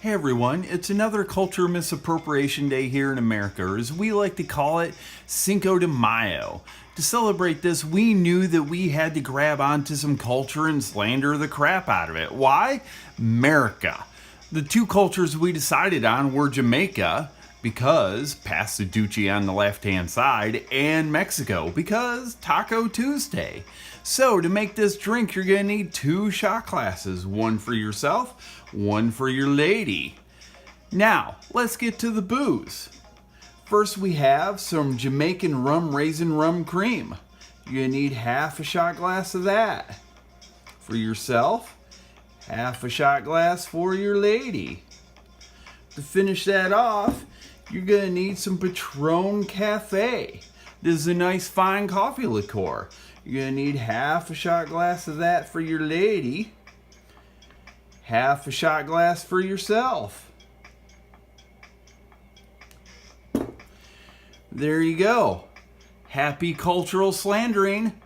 Hey everyone, it's another culture misappropriation day here in America, or as we like to call it, Cinco de Mayo. To celebrate this, we knew that we had to grab onto some culture and slander the crap out of it. Why? America. The two cultures we decided on were Jamaica, because pass the Ducci on the left-hand side, and Mexico, because Taco Tuesday. So to make this drink, you're going to need 2 shot glasses, one for yourself, one for your lady. Now, let's get to the booze. First, we have some Jamaican rum raisin rum cream. You're going to need half a shot glass of that. For yourself, half a shot glass for your lady. To finish that off, you're going to need some Patron Cafe. This is a nice fine coffee liqueur. You're going to need half a shot glass of that for your lady. Half a shot glass for yourself. There you go. Happy cultural slandering.